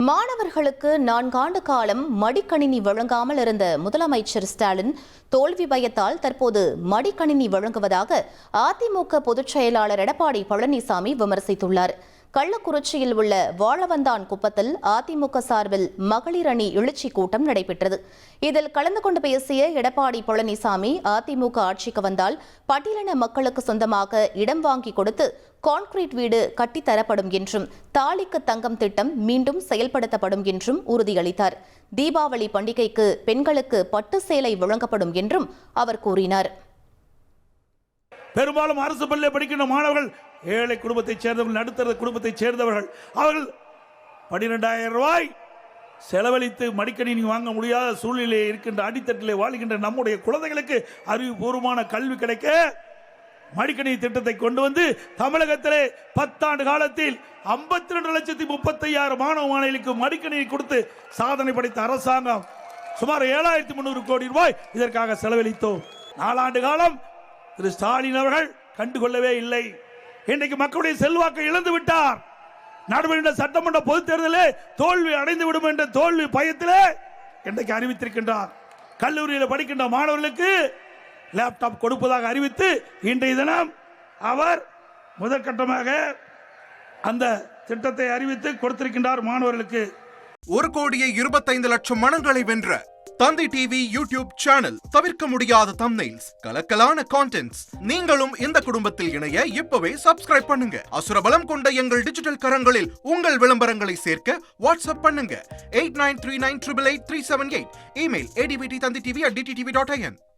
மாணவர்களுக்கு 4 ஆண்டு காலம் மடிக்கணினி வழங்காமல் இருந்த முதலமைச்சர் ஸ்டாலின் தோல்வி பயத்தால் தற்போது மடிக்கணினி வழங்குவதாக அதிமுக பொதுச் செயலாளர் எடப்பாடி பழனிசாமி விமர்சித்துள்ளார். கள்ளக்குறிச்சியில் உள்ள வாழவந்தான் குப்பத்தில் அதிமுக சார்பில் மகளிர் அணி எழுச்சி கூட்டம் நடைபெற்றது. இதில் கலந்து கொண்டு பேசிய எடப்பாடி பழனிசாமி, அதிமுக ஆட்சிக்கு வந்தால் பட்டியலின மக்களுக்கு சொந்தமாக இடம் வாங்கி கொடுத்து கான்கிரீட் வீடு கட்டித்தரப்படும் என்றும் தாலிக்கு தங்கம் திட்டம் மீண்டும் செயல்படுத்தப்படும் என்றும் உறுதியளித்தார். தீபாவளி பண்டிகைக்கு பெண்களுக்கு பட்டு சேலை வழங்கப்படும் என்றும் அவர் கூறினார். பெரும்பாலும் அரசு பள்ளியில் படிக்கின்ற மாணவர்கள் ஏழை குடும்பத்தைச் சேர்ந்தவர்கள், நடுத்தர குடும்பத்தைச் சேர்ந்தவர்கள், அவர்கள் 12,000 ரூபாய் செலவழித்து மடிக்கணினி வாங்க முடியாத சூழ்நிலையில் இருக்கின்ற அடித்தட்டிலே வாழ்கின்ற நம்முடைய குழந்தைகளுக்கு அறிவுபூர்வமான கல்வி கிடைக்க மடிக்கணினி திட்டத்தை கொண்டு வந்து தமிழகத்திலே 10 ஆண்டு காலத்தில் 52,35,000 மாணவ மாணவிகளுக்கு மடிக்கணினி கொடுத்து சாதனை படைத்த அரசாங்கம் சுமார் 7,300 கோடி ரூபாய் இதற்காக செலவழித்தோம். 4 ஆண்டு காலம் திரு ஸ்டாலின் அவர்கள் கண்டுகொள்ளவே இல்லை. இன்றைக்கு மக்களுடைய செல்வாக்கை இழந்து விட்டார். நடைபெறுகின்ற சட்டமன்ற பொதுத் தேர்தலில் தோல்வி அடைந்து விடும் என்ற தோல்வி பயத்திலே இன்றைக்கு அறிவித்திருக்கின்றார். கல்லூரியில் படிக்கின்ற மாணவர்களுக்கு லேப்டாப் கொடுப்பதாக அறிவித்து இன்றைய தினம் அவர் முதற்கட்டமாக அந்த திட்டத்தை அறிவித்து கொடுத்திருக்கின்றார் மாணவர்களுக்கு. 1,25,00,000 மனங்களை வென்ற தந்தி டிவி யூடியூப் சேனல். தவிர்க்க முடியாத தம்ப்நெயில்ஸ், கலக்கலான கான்டென்ட்ஸ். நீங்களும் இந்த குடும்பத்தில் இணைய இப்பவே சப்ஸ்கிரைப் பண்ணுங்க. அசுரபலம் கொண்ட எங்கள் டிஜிட்டல் கரங்களில் உங்கள் விளம்பரங்களை சேர்க்க வாட்ஸ்அப் பண்ணுங்க. 8939888378. Email advtthanditv@dttv.in.